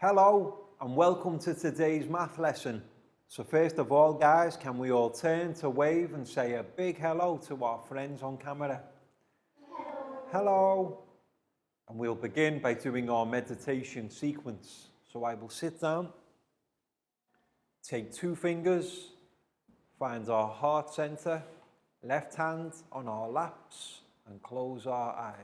Hello and welcome to today's math lesson. So first of all guys, can we all turn to wave and say a big hello to our friends on camera? Hello. Hello. And we'll begin by doing our meditation sequence. So I will sit down, take 2 fingers, find our heart center, left hand on our laps and close our eyes.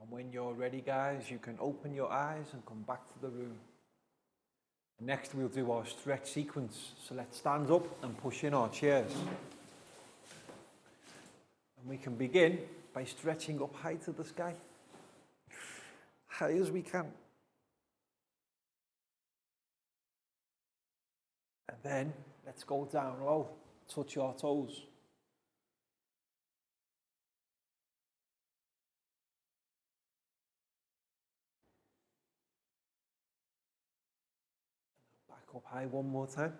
And when you're ready guys, you can open your eyes and come back to the room. Next we'll do our stretch sequence. So let's stand up and push in our chairs. And we can begin by stretching up high to the sky. High as we can. And then let's go down low, touch our toes. Up high one more time.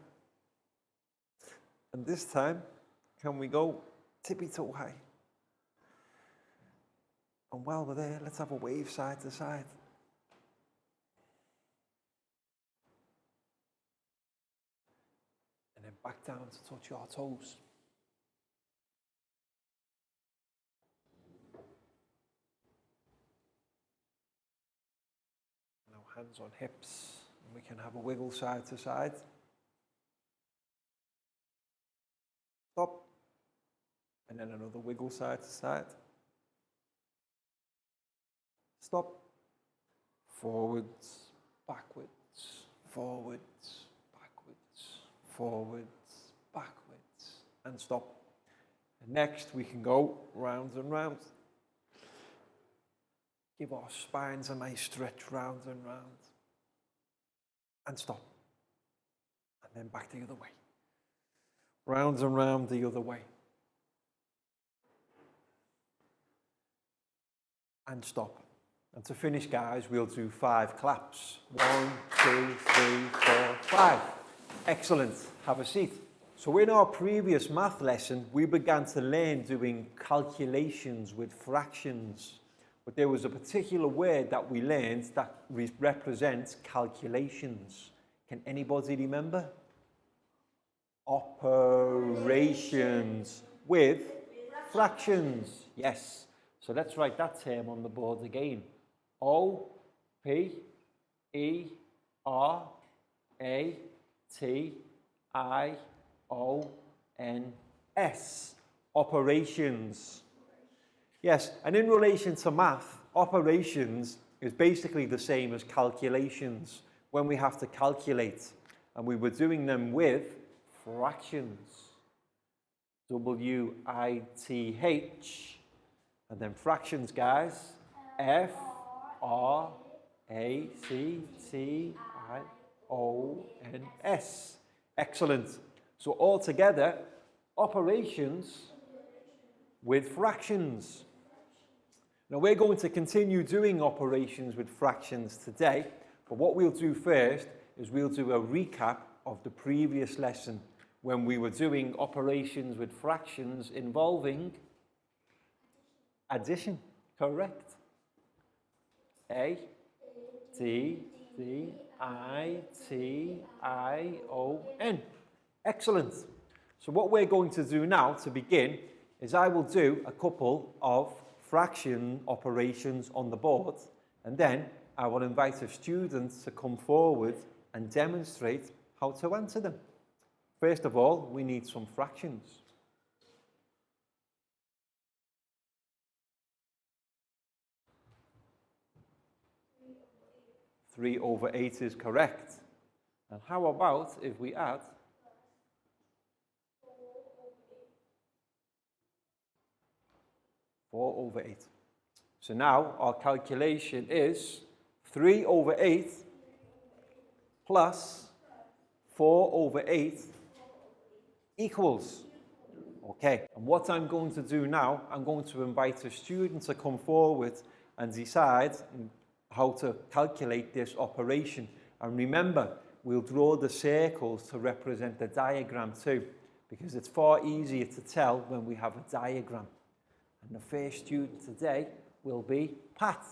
And this time, can we go tippy-toe high? And while we're there, let's have a wave side to side. And then back down to touch our toes. Now hands on hips. We can have a wiggle side to side. Stop. And then another wiggle side to side. Stop. Forwards, backwards, forwards, backwards, forwards, backwards, and stop. And next we can go round and round. Give our spines a nice stretch round and round. And stop. And then back the other way. Round and round the other way. And stop. And to finish, guys, we'll do 5 claps. 1, 2, 3, 4, 5. Excellent. Have a seat. So in our previous math lesson, we began to learn doing calculations with fractions. But there was a particular word that we learned that represents calculations. Can anybody remember? Operations with fractions. Yes. So let's write that term on the board again. O-P-E-R-A-T-I-O-N-S. Operations. Yes, and in relation to math, operations is basically the same as calculations when we have to calculate, and we were doing them with fractions. W-I-T-H. And then fractions, guys. F-R-A-C-T-I-O-N-S. Excellent. So all together, operations with fractions. Now we're going to continue doing operations with fractions today, but what we'll do first is we'll do a recap of the previous lesson when we were doing operations with fractions involving addition. Correct. A-D-D-I-T-I-O-N. Excellent. So what we're going to do now to begin is I will do a couple of fraction operations on the board, and then I will invite a student to come forward and demonstrate how to answer them. First of all, we need some fractions. Three over 8 is correct. And how about if we add 4 over 8? So now our calculation is 3 over 8 plus 4 over 8 equals. Okay, and what I'm going to do now, I'm going to invite a student to come forward and decide how to calculate this operation. And remember, we'll draw the circles to represent the diagram too, because it's far easier to tell when we have a diagram. And the first student today will be Pat.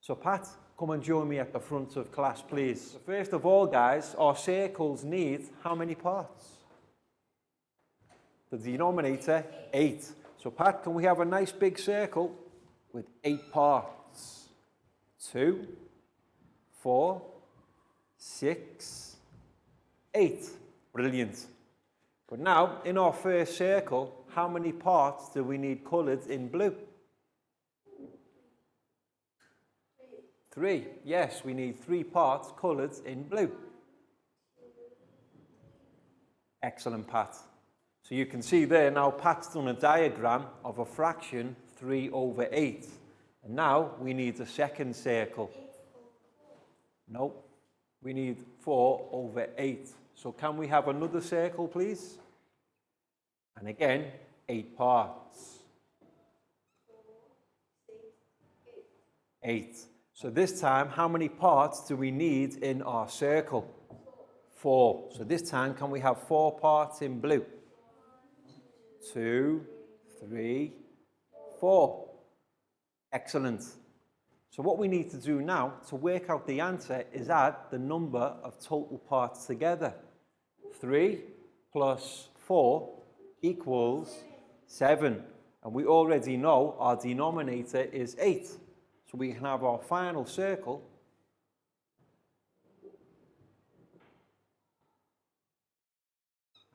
So Pat, come and join me at the front of class, please. So first of all, guys, our circles need how many parts? The denominator, 8. So Pat, can we have a nice big circle with 8 parts? 2, 4, 6, 8. Brilliant. But now, in our first circle, how many parts do we need coloured in blue? 3. Yes, we need 3 parts coloured in blue. Excellent, Pat. So you can see there now Pat's done a diagram of a fraction 3 over 8. And now we need a second circle. No, we need 4 over 8. So can we have another circle, please? And again, 8 parts. 8. So this time, how many parts do we need in our circle? 4. So this time, can we have 4 parts in blue? 2, 3, 4. Excellent. So what we need to do now to work out the answer is add the number of total parts together. 3 plus 4 equals 7. And we already know our denominator is 8. So we can have our final circle.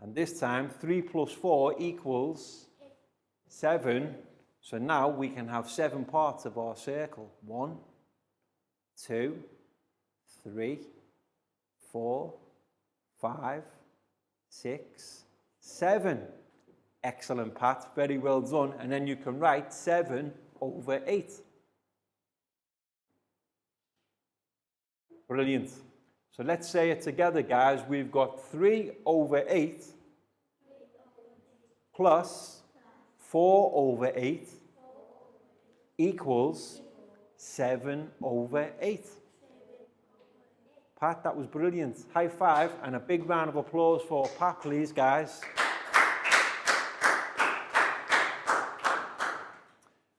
And this time, 3 plus 4 equals 7. So now we can have 7 parts of our circle. 1, 2, 3, 4, 5, 6, 7. Excellent, Pat. Very well done. And then you can write 7 over 8. Brilliant. So let's say it together, guys. We've got 3 over 8 plus 4 over 8 equals 7 over 8. Pat, that was brilliant. High five and a big round of applause for Pat, please, guys.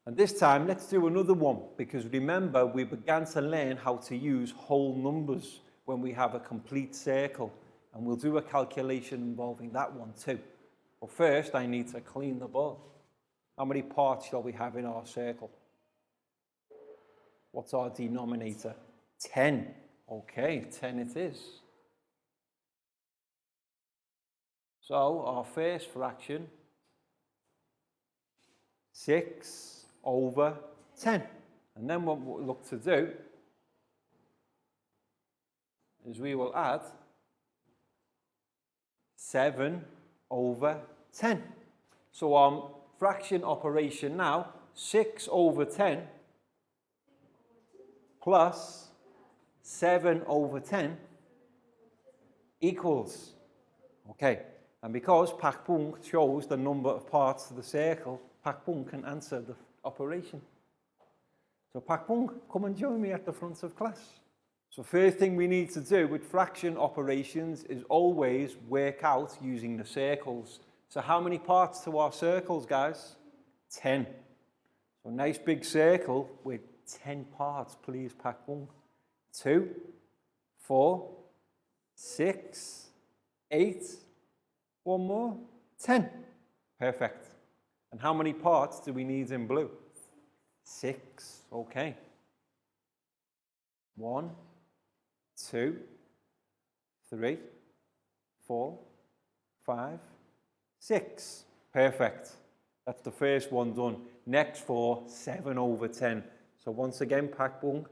And this time, let's do another one, because remember, we began to learn how to use whole numbers when we have a complete circle. And we'll do a calculation involving that one too. But first, I need to clean the board. How many parts shall we have in our circle? What's our denominator? 10. Okay, 10 it is. So our first fraction, 6 over 10. And then what we'll look to do is we will add 7 over 10. So our fraction operation now, 6 over 10 plus 7 over 10 equals. Okay, and because Pak Bung chose the number of parts of the circle, Pak Bung can answer the operation. So Pak Bung, come and join me at the front of class. So first thing we need to do with fraction operations is always work out using the circles. So how many parts to our circles, guys? 10. So a nice big circle with 10 parts, please, Pak Bung. 2, 4, 6, 8, one more, 10. Perfect. And how many parts do we need in blue? 6. Okay. 1, 2, 3, 4, 5, 6. Perfect. That's the first one done. Next for 7 over 10. So once again, Pak Bung.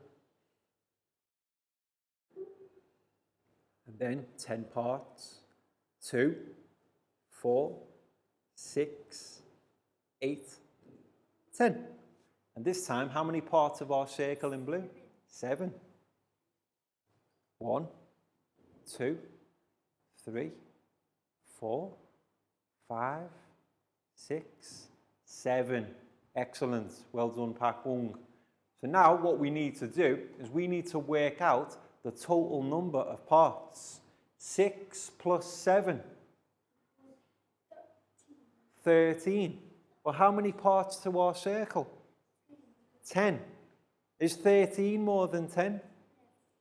And then 10 parts. 2, 4, 6, 8, 10. And this time, how many parts of our circle in blue? 7. 1, 2, 3, 4, 5, 6, 7. Excellent. Well done, Pak Bung. So now what we need to do is we need to work out the total number of parts. 6 plus 7. 13. Well, how many parts to our circle? 10. Is 13 more than 10?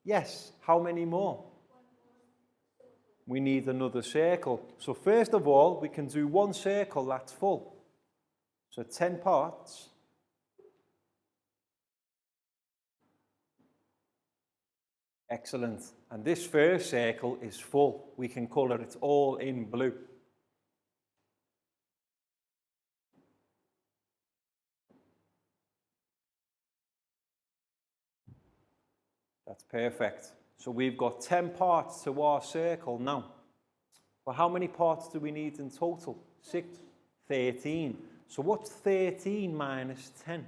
Yes. How many more? We need another circle. So first of all, we can do one circle that's full. So 10 parts. Excellent. And this first circle is full. We can colour it all in blue. That's perfect. So we've got 10 parts to our circle now. Well, how many parts do we need in total? 6, 13. So what's 13 minus 10?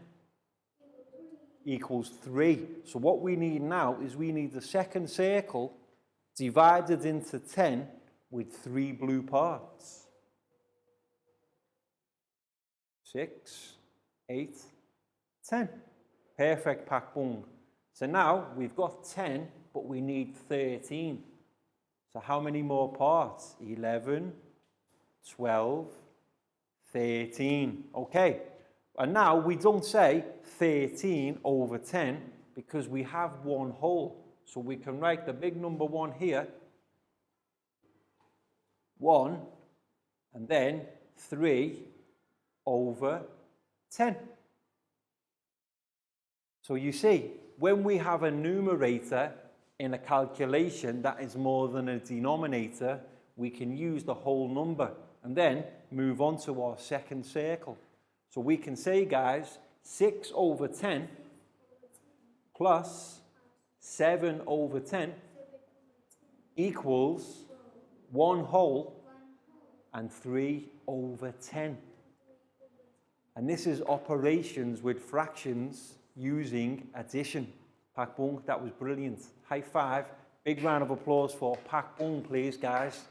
Equals 3. So what we need now is we need the second circle divided into 10 with 3 blue parts. 6, 8, 10. Perfect, Pak Bung. So now we've got 10, but we need 13. So how many more parts? 11, 12, 13. Okay. And now we don't say 13 over 10 because we have one whole. So we can write the big number 1 here. 1 and then 3 over 10. So you see, when we have a numerator in a calculation that is more than a denominator, we can use the whole number and then move on to our second circle. So we can say, guys, 6 over 10 plus 7 over 10 equals 1 whole and 3 over 10. And this is operations with fractions using addition. Pak Bung, that was brilliant. High five. Big round of applause for Pak Bung, please, guys.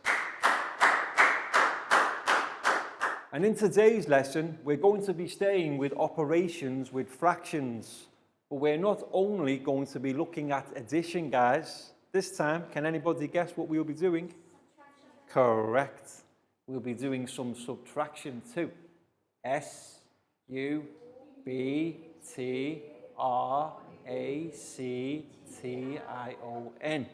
And in today's lesson, we're going to be staying with operations with fractions. But we're not only going to be looking at addition, guys. This time, can anybody guess what we'll be doing? Subtraction. Correct. We'll be doing some subtraction too. S-U-B-T-R-A-C-T-I-O-N.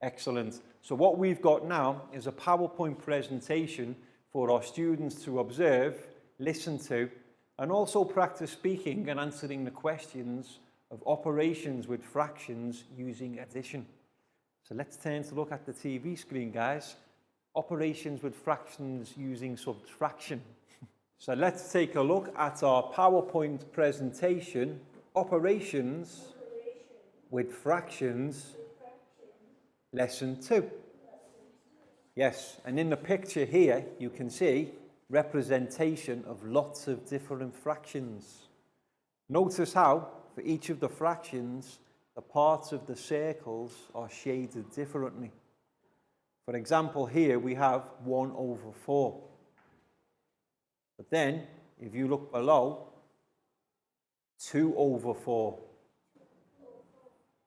Excellent. So what we've got now is a PowerPoint presentation for our students to observe, listen to, and also practice speaking and answering the questions of operations with fractions using addition. So let's turn to look at the TV screen, guys. Operations with fractions using subtraction. So let's take a look at our PowerPoint presentation, operations with fractions, lesson 2. Yes, and in the picture here, you can see representation of lots of different fractions. Notice how, for each of the fractions, the parts of the circles are shaded differently. For example, here we have 1 over 4. But then, if you look below, 2 over 4.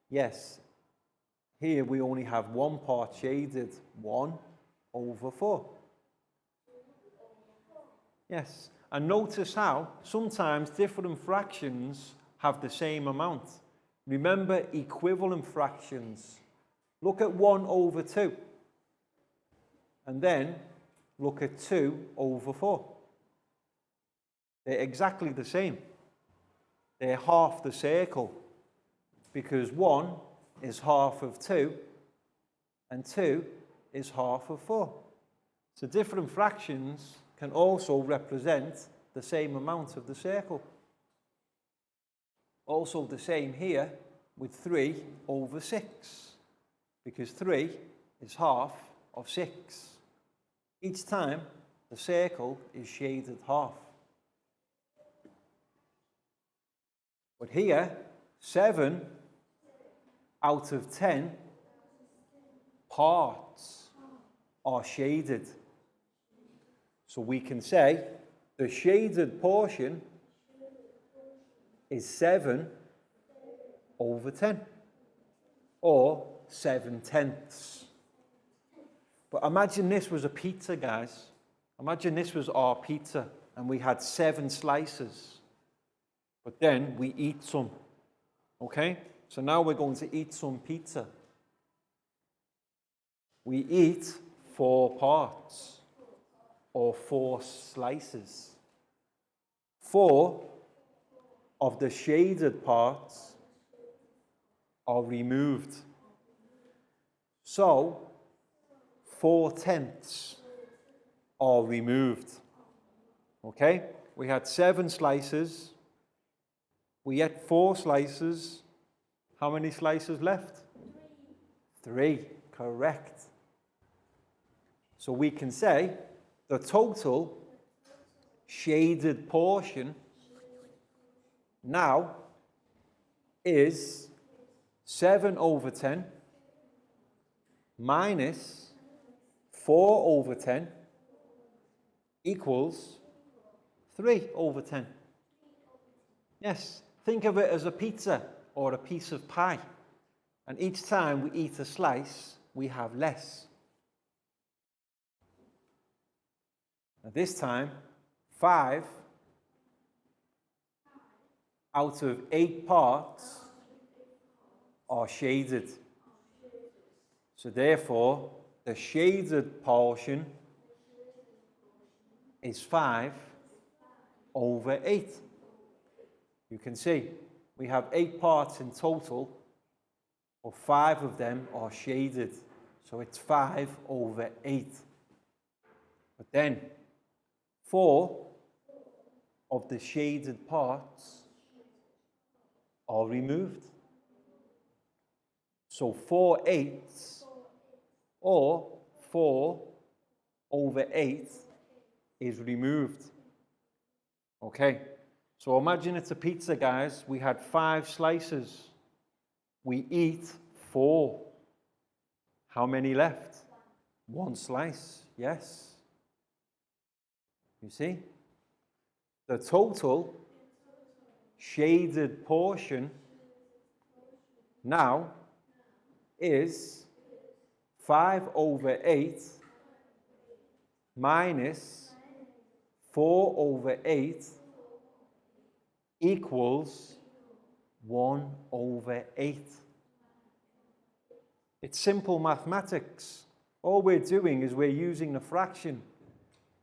Yes, here we only have one part shaded, 1 over 4. Yes, and notice how sometimes different fractions have the same amount. Remember equivalent fractions. Look at 1 over 2. And then look at 2 over 4. They're exactly the same. They're half the circle, because 1 is half of 2 and 2 is half of 4. So different fractions can also represent the same amount of the circle. Also the same here with 3 over 6, because 3 is half of 6. Each time the circle is shaded half. But here, 7 out of 10 parts are shaded. So we can say the shaded portion is 7 over 10, or 7/10. But imagine this was a pizza, guys. Imagine this was our pizza, and we had 7 slices. But then we eat some, okay? So now we're going to eat some pizza. We eat 4 parts, or 4 slices. 4 of the shaded parts are removed. So 4/10 are removed. Okay? We had 7 slices. We ate 4 slices. How many slices left? 3. Correct. So we can say the total shaded portion now is 7 over 10 minus 4 over 10 equals 3 over 10. Yes, think of it as a pizza or a piece of pie. And each time we eat a slice, we have less. Now this time, 5 out of 8 parts are shaded. So therefore, the shaded portion is 5 over 8. You can see we have 8 parts in total, but 5 of them are shaded. So it's 5 over 8. But then 4 of the shaded parts are removed. So 4/8 or 4 over 8 is removed. Okay, so imagine it's a pizza, guys. We had 5 slices. We eat 4. How many left? 1 slice, yes. You see? The total shaded portion now is 5 over 8 minus 4 over 8 equals 1 over 8. It's simple mathematics. All we're doing is we're using the fraction.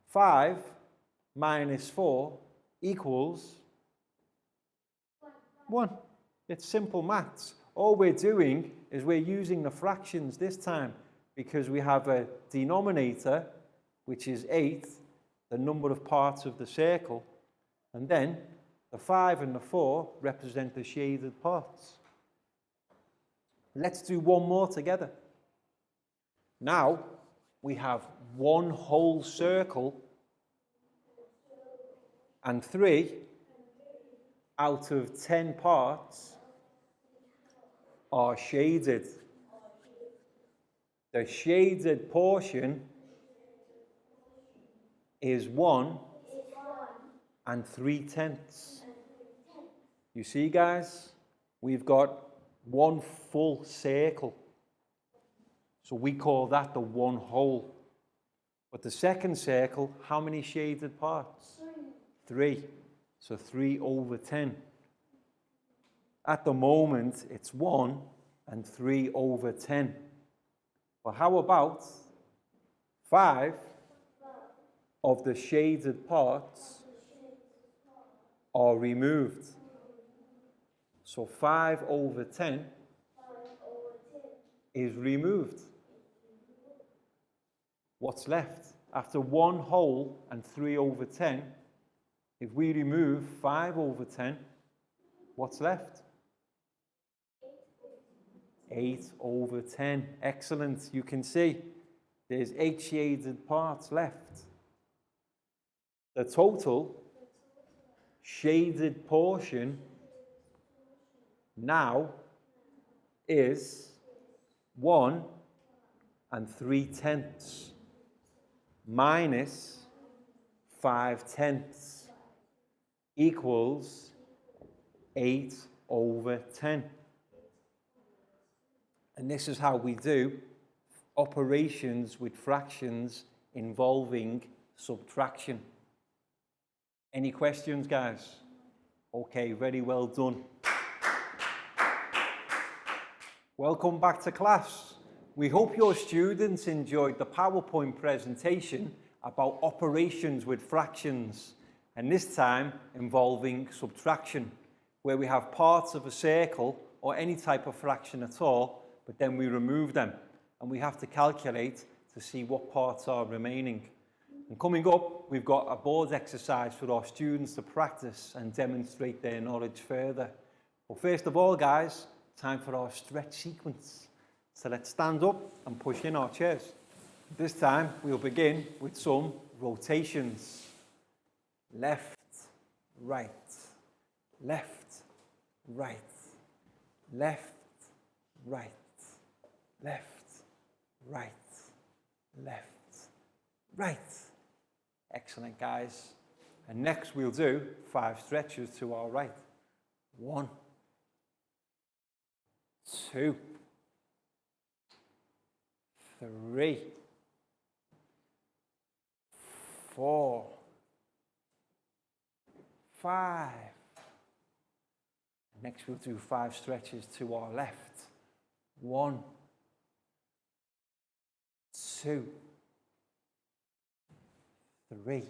5 minus 4 equals 1. It's simple maths. All we're doing is we're using the fractions this time because we have a denominator, which is 8, the number of parts of the circle, and then the 5 and the 4 represent the shaded parts. Let's do one more together. Now we have one whole circle and 3 out of 10 parts are shaded. The shaded portion is 1 and 3/10. You see, guys, we've got one full circle. So we call that the one whole. But the second circle, how many shaded parts? 3. So 3/10. At the moment, it's 1 and 3/10. But how about 5 of the shaded parts are removed? So 5/10 is removed. What's left? After 1 whole and 3/10, if we remove 5/10, what's left? 8/10. Excellent. You can see there's 8 shaded parts left. The total shaded portion now is 1 and 3/10 minus 5/10 equals 8/10. And this is how we do operations with fractions involving subtraction. Any questions, guys? Okay, very well done. Welcome back to class. We hope your students enjoyed the PowerPoint presentation about operations with fractions, and this time involving subtraction, where we have parts of a circle or any type of fraction at all, but then we remove them and we have to calculate to see what parts are remaining. And coming up, we've got a board exercise for our students to practice and demonstrate their knowledge further. But first of all, guys, time for our stretch sequence. So let's stand up and push in our chairs. This time, we'll begin with some rotations. Left, right, left, right, left, right, left, right, left, right. Excellent, guys. And next we'll do 5 stretches to our right. 1, 2, 3, 4, 5. Next we'll do 5 stretches to our left. 1, 2, 3,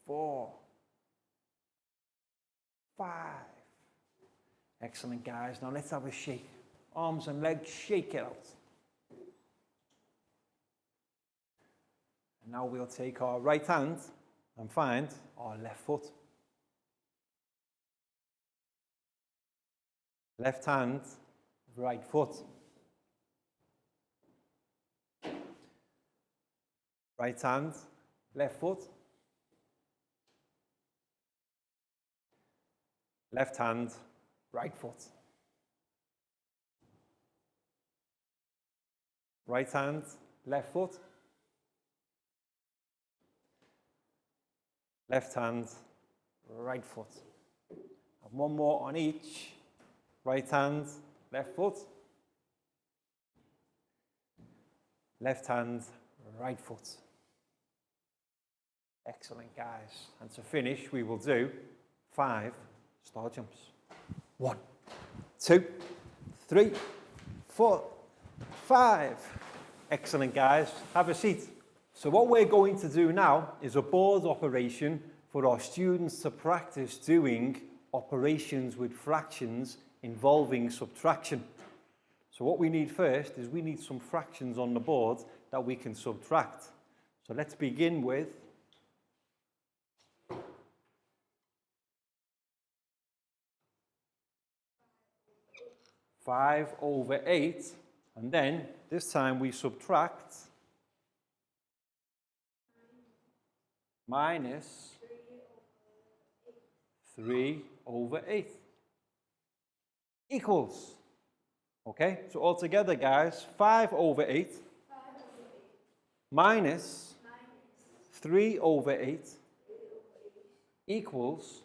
4, 5. Excellent, guys. Now let's have a shake. Arms and legs, shake it out. And now we'll take our right hand and find our left foot. Left hand, right foot. Right hand, left foot. Left hand, right foot. Right hand, left foot. Left hand, right foot. And one more on each. Right hand, left foot. Left hand, right foot. Excellent, guys. And to finish, we will do 5 star jumps. 1, 2, 3, 4, 5. Excellent, guys. Have a seat. So what we're going to do now is a board operation for our students to practice doing operations with fractions involving subtraction. So what we need first is we need some fractions on the board that we can subtract. So let's begin with 5/8, and then this time we subtract minus 3/8 equals, okay, so altogether guys, 5/8 minus 3/8 equals,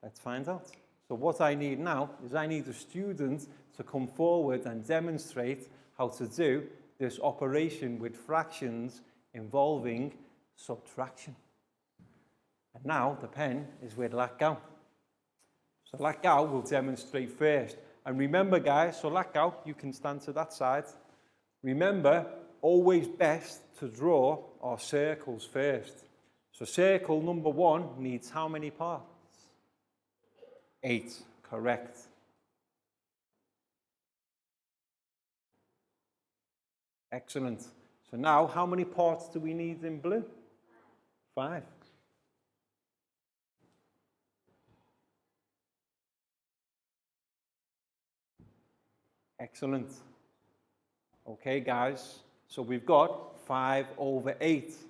let's find out. So what I need now is I need the student to come forward and demonstrate how to do this operation with fractions involving subtraction. And now the pen is with Lakgao. So Lakgao will demonstrate first. And remember guys, so Lakgao, you can stand to that side. Remember, always best to draw our circles first. So circle number 1 needs how many parts? 8, correct. Excellent. So now, how many parts do we need in blue? 5. Excellent. Okay, guys, so we've got 5/8.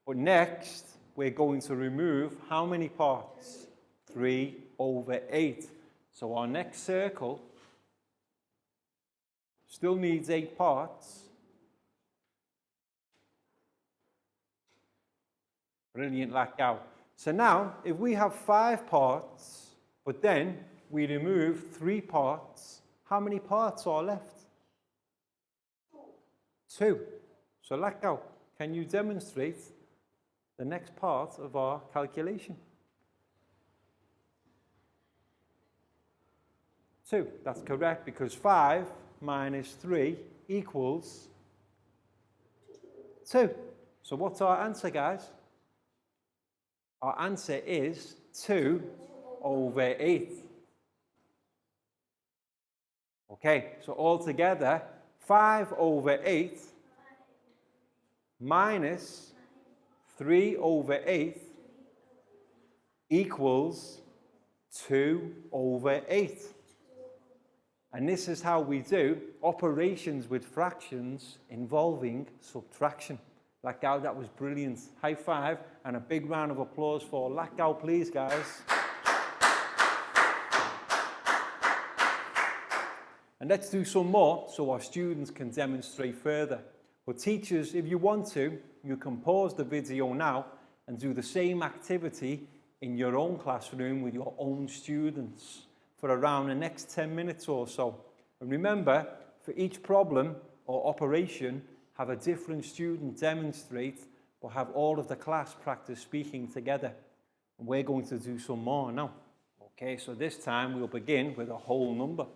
But next, we're going to remove how many parts? 3/8. So our next circle still needs 8 parts. Brilliant, Lakgao. So now, if we have 5 parts, but then we remove 3 parts, how many parts are left? 2. So Lakgao, can you demonstrate the next part of our calculation? 2, that's correct, because 5 minus 3 equals 2. So what's our answer, guys? Our answer is 2/8. Okay, so altogether, 5/8 minus 3/8 equals 2/8. And this is how we do operations with fractions involving subtraction. Lakgao, that was brilliant. High five and a big round of applause for Lakgao, please, guys. And let's do some more so our students can demonstrate further. But teachers, if you want to, you can pause the video now and do the same activity in your own classroom with your own students for around the next 10 minutes or so. And remember, for each problem or operation, have a different student demonstrate, but have all of the class practice speaking together. And we're going to do some more now. Okay, so this time we'll begin with a whole number.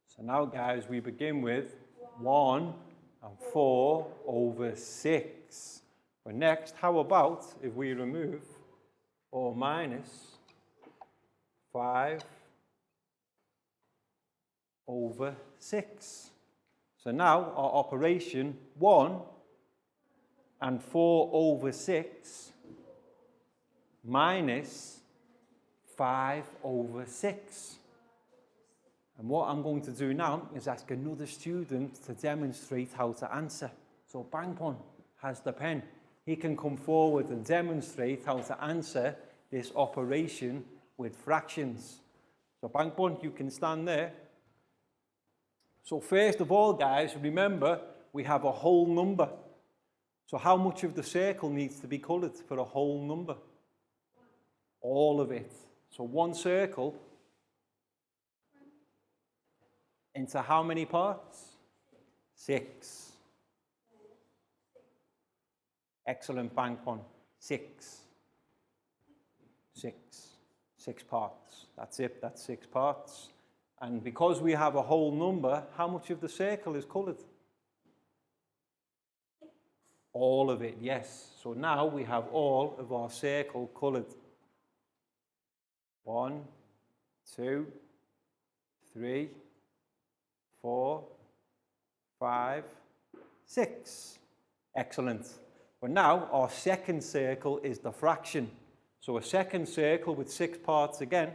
So now, guys, we begin with 1 and 4/6. But next, how about if we remove or minus 5/6. So now our operation 1 and 4/6 minus 5/6. And what I'm going to do now is ask another student to demonstrate how to answer. So Bangpon has the pen. He can come forward and demonstrate how to answer this operation with fractions. So Bangpon, you can stand there. So first of all, guys, remember we have a whole number. So how much of the circle needs to be coloured for a whole number? All of it. So one circle into how many parts? 6. Excellent, Bangpon. 6. 6 parts. That's it, that's 6 parts. And because we have a whole number, how much of the circle is coloured? All of it, yes. So now we have all of our circle coloured. 1, 2, 3, 4, 5, 6. Excellent. But now our second circle is the fraction. So a second circle with 6 parts again.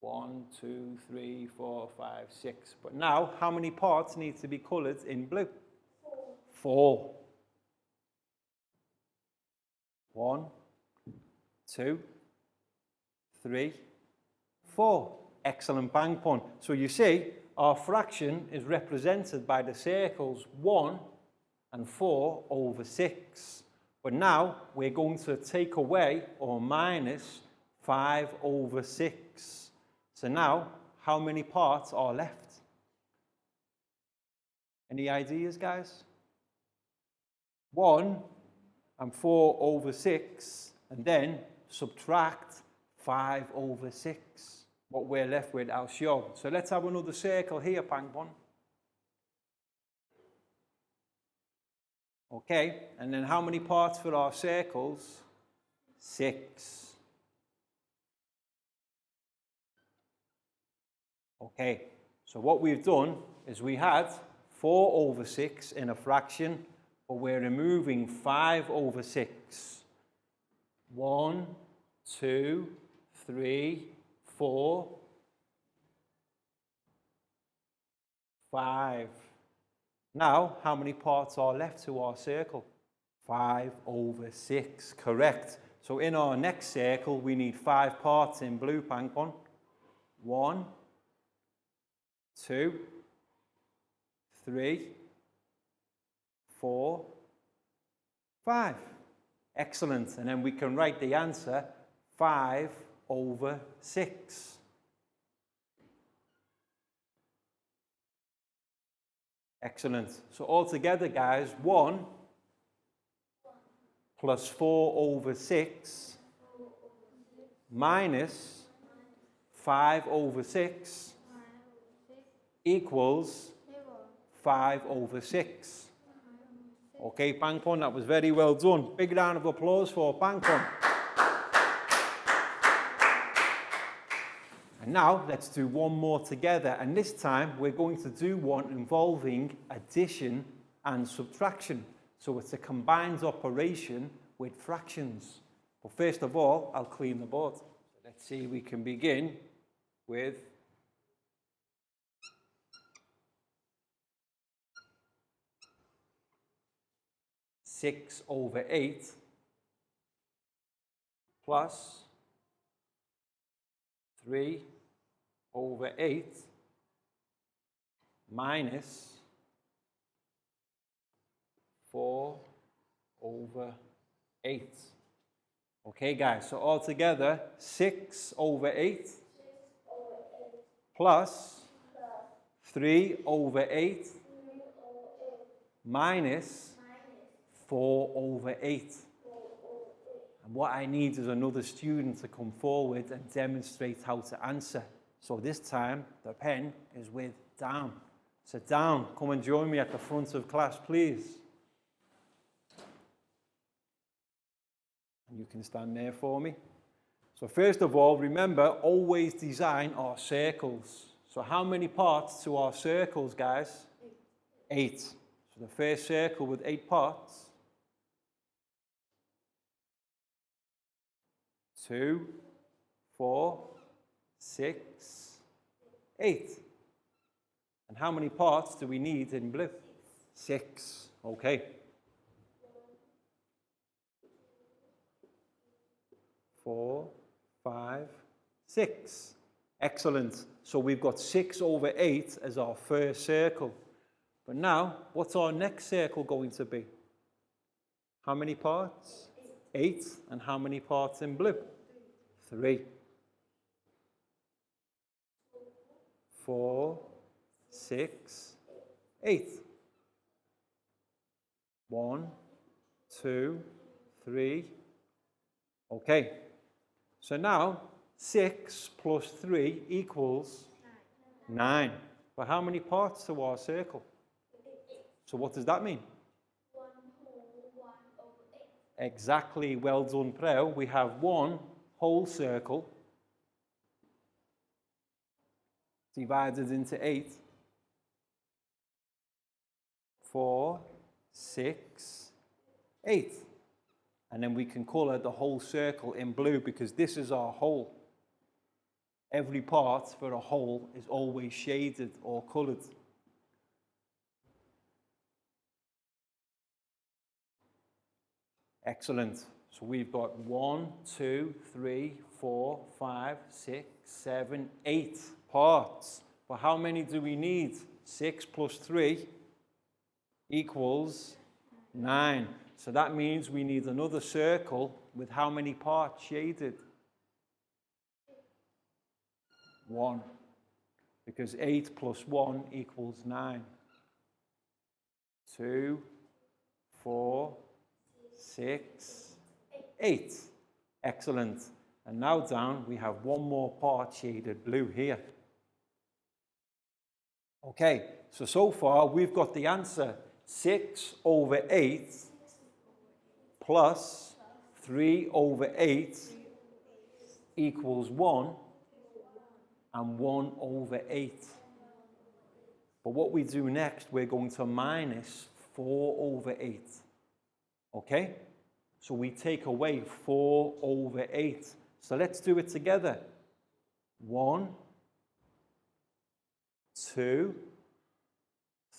1, 2, 3, 4, 5, 6. But now, how many parts need to be coloured in blue? 4. 1, 2, 3, 4. Excellent, bang pun. So you see, our fraction is represented by the circles 1 and 4 over 6. But now we're going to take away or minus 5 over 6. So now, how many parts are left? Any ideas, guys? 1 and 4 over 6, and then subtract 5 over 6. What we're left with, I'll show. So let's have another circle here, Pangpon. Okay, and then how many parts for our circles? 6. Okay, so what we've done is we had 4 over 6 in a fraction, but we're removing 5 over 6. 1, 2, 3, 4, 5. Now, how many parts are left to our circle? 5 over 6, correct. So in our next circle, we need 5 parts in blue, Pangpon. 1, 2, 3, 4, 5. Excellent. And then we can write the answer 5 over 6. Excellent. So altogether, guys, 1 plus 4 over 6 minus 5 over 6 equals 5 over 6. Okay, Pangpon, that was very well done. Big round of applause for Pangpon. And now let's do one more together, and this time we're going to do one involving addition and subtraction. So it's a combined operation with fractions. But first of all, I'll clean the board. Let's see, we can begin with 6 over 8 plus 3 over 8 minus 4 over 8. Okay, guys, so altogether 6 over 8 plus 3 over 8 minus 4 over 8. And what I need is another student to come forward and demonstrate how to answer. So this time, the pen is with down. So down, come and join me at the front of class, please. And you can stand there for me. So first of all, remember, always design our circles. So how many parts to our circles, guys? 8. So the first circle with 8 parts. 2, 4, 6, 8. And how many parts do we need in blue? 6. Okay. 4, 5, 6. Excellent. So we've got 6 over 8 as our first circle. But now, what's our next circle going to be? How many parts? 8. And how many parts in blue? 3. 4, 6, 8. 1, 2, 3. Okay. So now, 6 plus 3 equals 9. But how many parts to our circle? So what does that mean? 1 whole 1 over 8. Exactly, well done, Preo. We have 1 whole circle divided into 8. 4, 6, 8. And then we can colour the whole circle in blue because this is our whole. Every part for a whole is always shaded or coloured. Excellent. So we've got 1, 2, 3, 4, 5, 6, 7, 8 parts. But how many do we need? 6 plus 3 equals 9. So that means we need another circle with how many parts shaded? 1. Because 8 plus 1 equals 9. 2, 4, 6, 8. Excellent. And now down, we have one more part shaded blue here. Okay, so far we've got the answer 6 over 8 plus 3 over 8 equals 1 and 1 over 8. But what we do next, we're going to minus 4 over 8. Okay? So we take away 4 over 8. So let's do it together. 1, 2,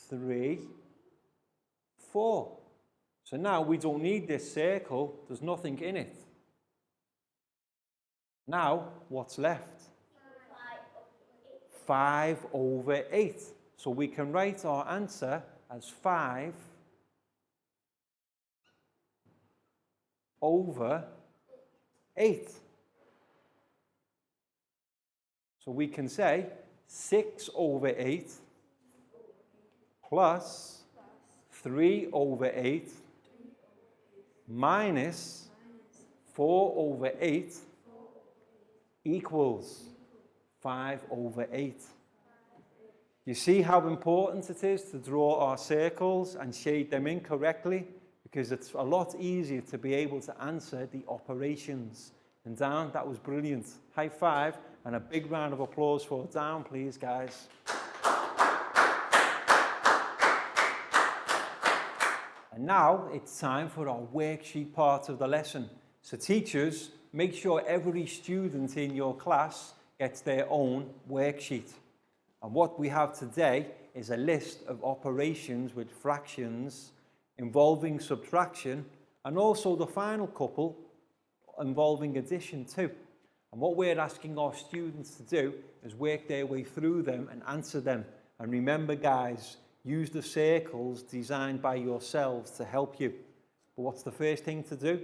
3, 4. So now we don't need this circle. There's nothing in it. Now, what's left? 5 over 8. So we can write our answer as 5 over 8. So we can say 6 over 8 plus 3 over 8 minus 4 over 8 equals 5 over 8. You see how important it is to draw our circles and shade them in correctly? Because it's a lot easier to be able to answer the operations. And down, that was brilliant. High five and a big round of applause for down, please, guys. And now it's time for our worksheet part of the lesson. So teachers, make sure every student in your class gets their own worksheet. And what we have today is a list of operations with fractions involving subtraction, and also the final couple involving addition too. And what we're asking our students to do is work their way through them and answer them. And remember, guys, use the circles designed by yourselves to help you. But what's the first thing to do?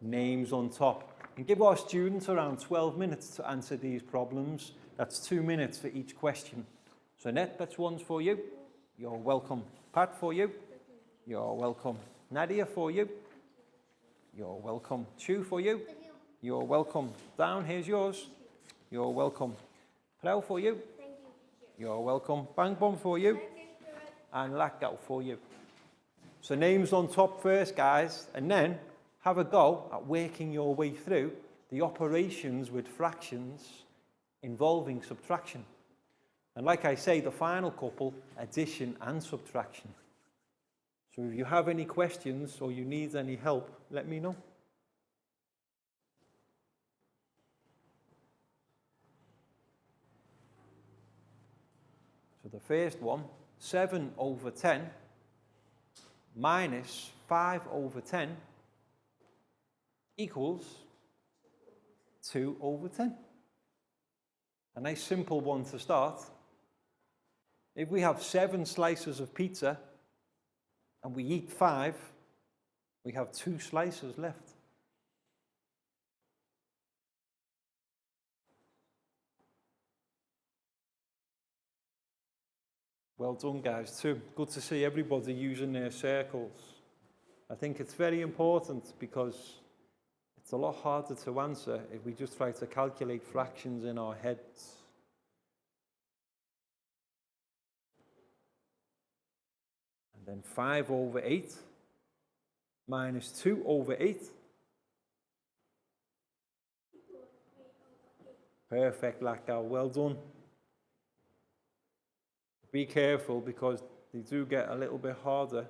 Names on top. And give our students around 12 minutes to answer these problems. That's 2 minutes for each question. So Annette, that's one's for you. You're welcome. Pat, for you. You're welcome. Nadia, for you. You're welcome. Chu, for you. You're welcome. Down, here's yours. You're welcome. Prel, for you. Thank you. You're welcome. Bang Bom, for you. And Lakgao, for you. So names on top first, guys, and then have a go at working your way through the operations with fractions involving subtraction. And like I say, the final couple, addition and subtraction. So if you have any questions or you need any help, let me know. So the first one, 7 over 10 minus 5 over 10 equals 2 over 10. A nice simple one to start. If we have 7 slices of pizza and we eat 5, we have 2 slices left. Well done, guys, too. Good to see everybody using their circles. I think it's very important because it's a lot harder to answer if we just try to calculate fractions in our heads. And then 5 over 8 minus 2 over 8. Perfect, Lakgao. Well done. Be careful because they do get a little bit harder.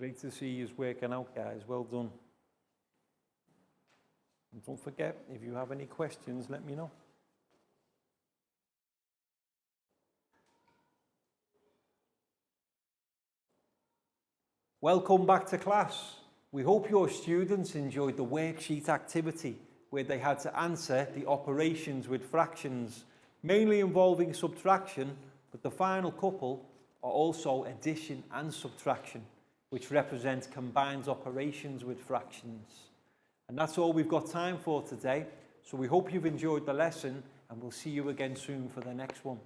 Great to see you working out, guys. Well done. And don't forget, if you have any questions, let me know. Welcome back to class. We hope your students enjoyed the worksheet activity where they had to answer the operations with fractions, mainly involving subtraction, but the final couple are also addition and subtraction, which represents combined operations with fractions. And that's all we've got time for today. So we hope you've enjoyed the lesson and we'll see you again soon for the next one.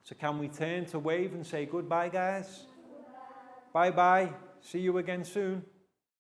So can we turn to wave and say goodbye, guys? Bye-bye. See you again soon.